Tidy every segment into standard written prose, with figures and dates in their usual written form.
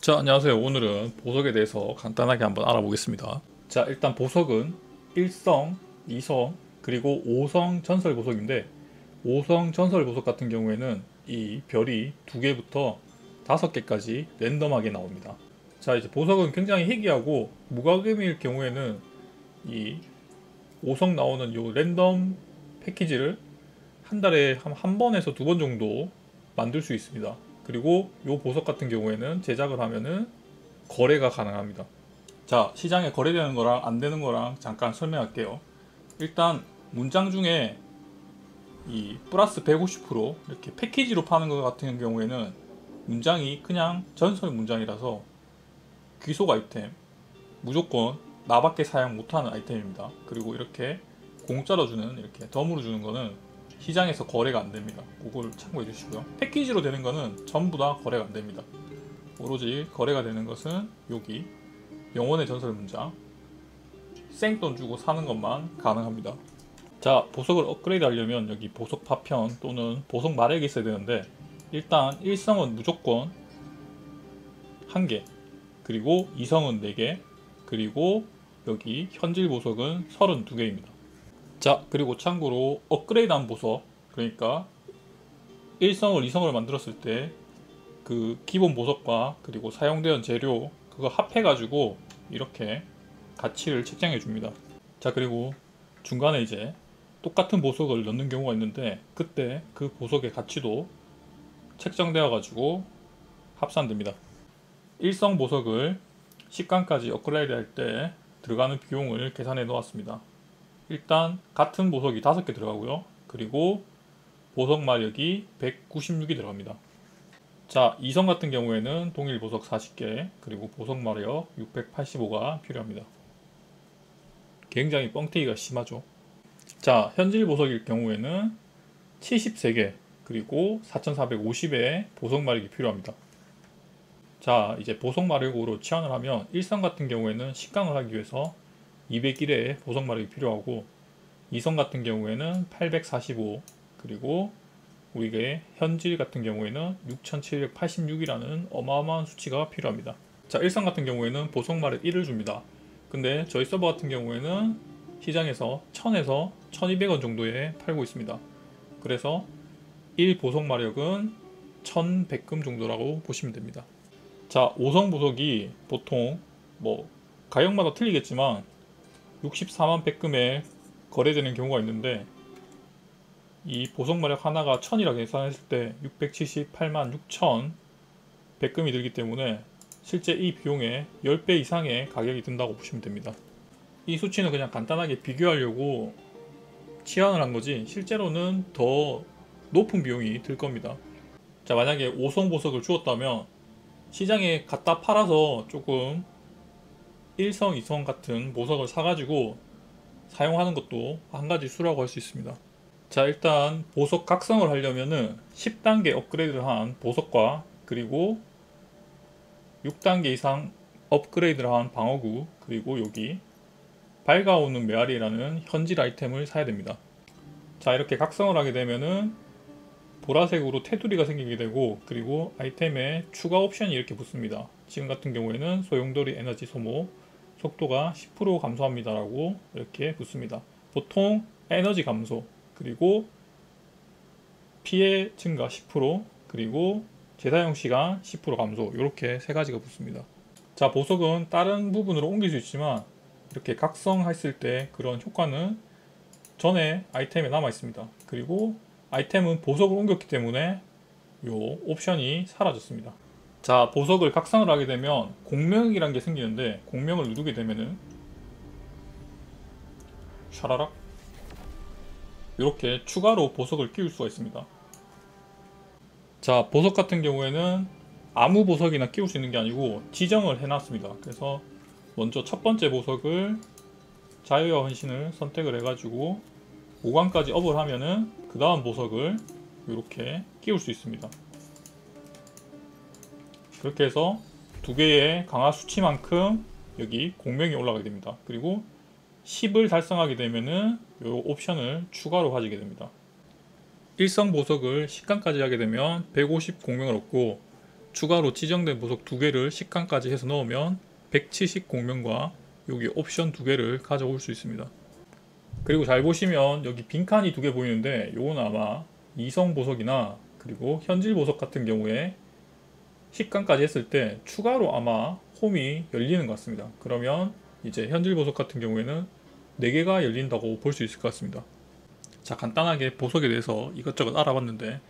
자, 안녕하세요. 오늘은 보석에 대해서 간단하게 한번 알아보겠습니다. 자, 일단 보석은 1성, 2성, 그리고 5성 전설 보석인데 5성 전설 보석 같은 경우에는 이 별이 2개부터 5개까지 랜덤하게 나옵니다. 자, 이제 보석은 굉장히 희귀하고 무과금일 경우에는 이 5성 나오는 요 랜덤 패키지를 한 달에 한 번에서 2번 정도 만들 수 있습니다. 그리고 요 보석 같은 경우에는 제작을 하면은 거래가 가능합니다. 자, 시장에 거래되는 거랑 안 되는 거랑 잠깐 설명할게요. 일단 문장 중에 이 플러스 150% 이렇게 패키지로 파는 것 같은 경우에는 문장이 그냥 전설 문장이라서 귀속 아이템, 무조건 나밖에 사용 못하는 아이템입니다. 그리고 이렇게 공짜로 주는, 이렇게 덤으로 주는 거는 시장에서 거래가 안 됩니다. 그걸 참고해 주시고요. 패키지로 되는 거는 전부 다 거래가 안 됩니다. 오로지 거래가 되는 것은 여기 영혼의 전설 문장, 생돈 주고 사는 것만 가능합니다. 자, 보석을 업그레이드 하려면 여기 보석 파편 또는 보석 마력이 있어야 되는데, 일단 1성은 무조건 1개, 그리고 2성은 4개, 그리고 여기 현질 보석은 32개입니다. 자, 그리고 참고로 업그레이드한 보석, 그러니까 1성을 2성을 만들었을 때 그 기본 보석과 그리고 사용되는 재료 그거 합해가지고 이렇게 가치를 책정해 줍니다. 자, 그리고 중간에 이제 똑같은 보석을 넣는 경우가 있는데 그때 그 보석의 가치도 책정되어 가지고 합산됩니다. 1성 보석을 10강까지 업그레이드 할 때 들어가는 비용을 계산해 놓았습니다. 일단 같은 보석이 5개 들어가고요. 그리고 보석 마력이 196이 들어갑니다. 자, 2성 같은 경우에는 동일 보석 40개, 그리고 보석 마력 685가 필요합니다. 굉장히 뻥튀기가 심하죠. 자, 현질 보석일 경우에는 73개, 그리고 4450의 보석 마력이 필요합니다. 자, 이제 보석 마력으로 치환을 하면 1성 같은 경우에는 10강을 하기 위해서 201의 보석 마력이 필요하고 2성 같은 경우에는 845, 그리고 우리의 현질 같은 경우에는 6786이라는 어마어마한 수치가 필요합니다. 자, 1성 같은 경우에는 보석 마력 1을 줍니다. 근데 저희 서버 같은 경우에는 시장에서 1000에서 1200원 정도에 팔고 있습니다. 그래서 1 보석 마력은 1100금 정도라고 보시면 됩니다. 자, 5성 보석이 보통 뭐 가격마다 틀리겠지만 64만 100금에 거래되는 경우가 있는데 이 보석 마력 하나가 1000이라 계산했을 때 678만 6천 100금이 들기 때문에 실제 이 비용의 10배 이상의 가격이 든다고 보시면 됩니다. 이 수치는 그냥 간단하게 비교하려고 치환을 한 거지 실제로는 더 높은 비용이 들 겁니다. 자, 만약에 5성 보석을 주었다면 시장에 갖다 팔아서 조금 1성, 2성 같은 보석을 사가지고 사용하는 것도 한 가지 수라고 할 수 있습니다. 자, 일단 보석 각성을 하려면은 10단계 업그레이드를 한 보석과 그리고 6단계 이상 업그레이드를 한 방어구, 그리고 여기 밝아오는 메아리라는 현질 아이템을 사야 됩니다. 자, 이렇게 각성을 하게 되면은 보라색으로 테두리가 생기게 되고, 그리고 아이템에 추가 옵션이 이렇게 붙습니다. 지금 같은 경우에는 소용돌이 에너지 소모 속도가 10% 감소합니다 라고 이렇게 붙습니다. 보통 에너지 감소, 그리고 피해 증가 10%, 그리고 재사용 시간 10% 감소, 이렇게 세 가지가 붙습니다. 자, 보석은 다른 부분으로 옮길 수 있지만 이렇게 각성했을 때 그런 효과는 전에 아이템에 남아 있습니다. 그리고 아이템은 보석을 옮겼기 때문에 요 옵션이 사라졌습니다. 자, 보석을 각성을 하게 되면 공명이란 게 생기는데, 공명을 누르게 되면은 샤라락 이렇게 추가로 보석을 끼울 수가 있습니다. 자, 보석 같은 경우에는 아무 보석이나 끼울 수 있는 게 아니고 지정을 해놨습니다. 그래서 먼저 첫 번째 보석을 자유와 헌신을 선택을 해가지고 5강까지 업을 하면은 그 다음 보석을 이렇게 끼울 수 있습니다. 그렇게 해서 2개의 강화 수치만큼 여기 공명이 올라가게 됩니다. 그리고 10을 달성하게 되면은 이 옵션을 추가로 가지게 됩니다. 1성 보석을 10강까지 하게 되면 150 공명을 얻고 추가로 지정된 보석 2개를 식감까지 해서 넣으면 170 공명과 여기 옵션 2개를 가져올 수 있습니다. 그리고 잘 보시면 여기 빈칸이 2개 보이는데 요건 아마 이성 보석이나 그리고 현질 보석 같은 경우에 식감까지 했을 때 추가로 아마 홈이 열리는 것 같습니다. 그러면 이제 현질 보석 같은 경우에는 4개가 열린다고 볼 수 있을 것 같습니다. 자, 간단하게 보석에 대해서 이것저것 알아봤는데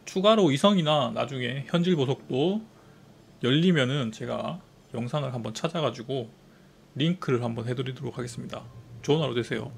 추가로 이성이나 나중에 현질 보석도 열리면은 제가 영상을 한번 찾아가지고 링크를 한번 해드리도록 하겠습니다. 좋은 하루 되세요.